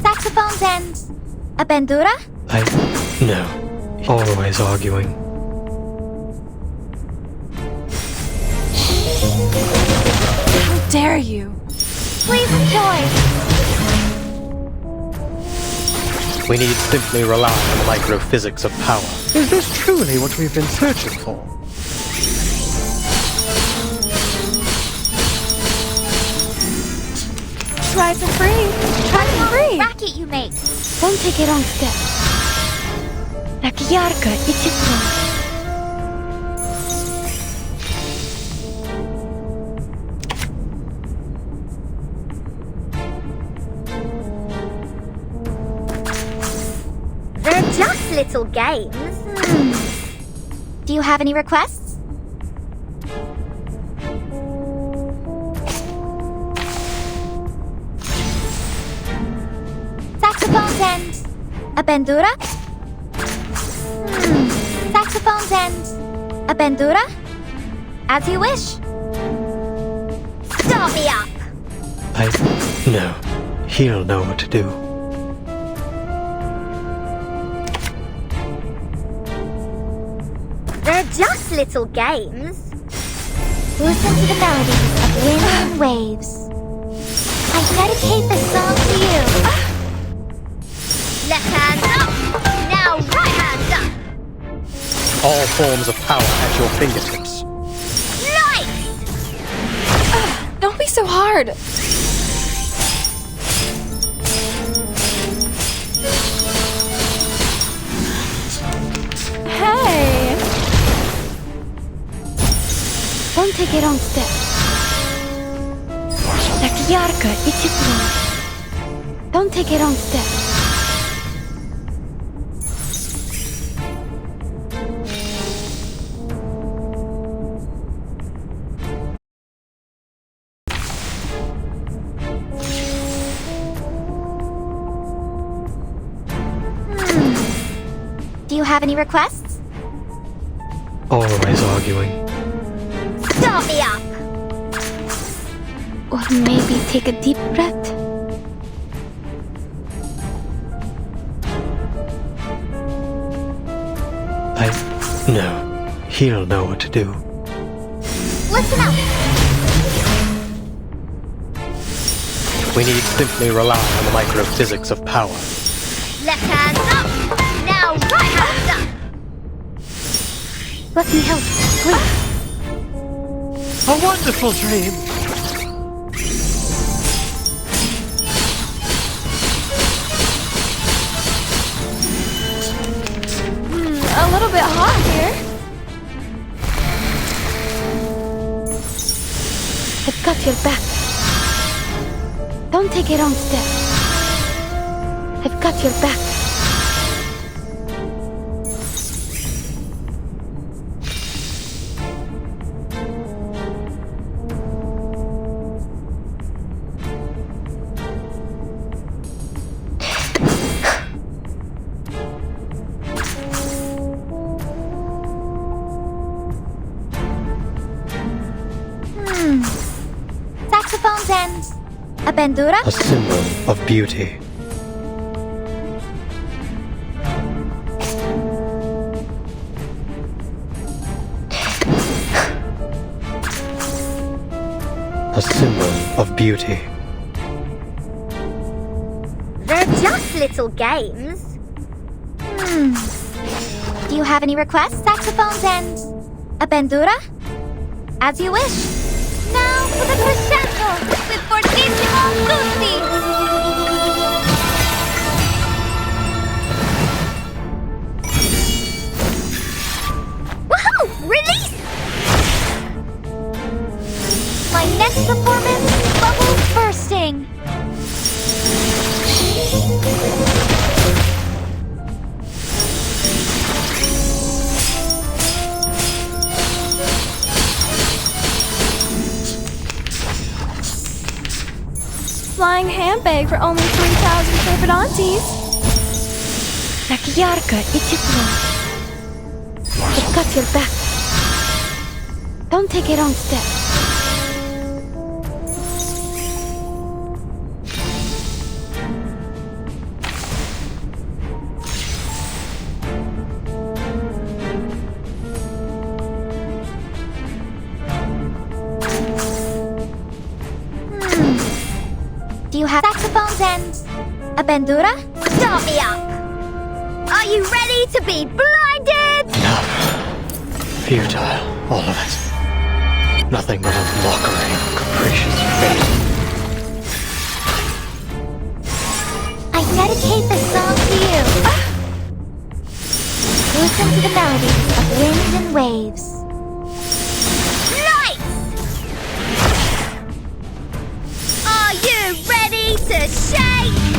Saxophones and... a bandura? No. Always arguing. How dare you? Please enjoy! We need simply rely on the microphysics of power. Is this truly what we've been searching for? Try for free. Try for free. Racket you make! Don't take it on step. Так ярко и тепло. They're just little games. Do you have any requests? Saxophones and... a bandura? Saxophones and... a bandura? As you wish. Start me up! No. He'll know what to do. They're just little games. Listen to the melodies of wind and waves. I dedicate this song to you. Left hand up, now right hand up. All forms of power at your fingertips. Nice! Don't be so hard. Hey! Don't take it on step. Так ярко и тепло. Don't take it on step. Do you have any requests? Always arguing. Start me up! Or maybe take a deep breath. No. He'll know what to do. Listen up! We need simply rely on the microphysics of power. Left hand up, now right hand up. me help, please. A wonderful dream. A little bit hot here. I've got your back. Don't take a wrong step. I've got your back. Saxophones and a bandura? A symbol of beauty. A symbol of beauty. They're just little games. Do you have any requests, saxophones and a bandura? As you wish. Now for the crescendo with fortissimo tutti! Woohoo! Release! My next performance, bubbles bursting. Flying handbag for only 3,000 favorite aunties. Nakiarka, Ichiplo. I've got your back. Don't take a wrong step. Do you have saxophones and a bandura? Start me up! Are you ready to be blinded? Enough. Futile, all of it. Nothing but a mockery of capricious fate. I dedicate this song to you. Listen to the melodies of winds and waves. Nice! Are you ready to shake?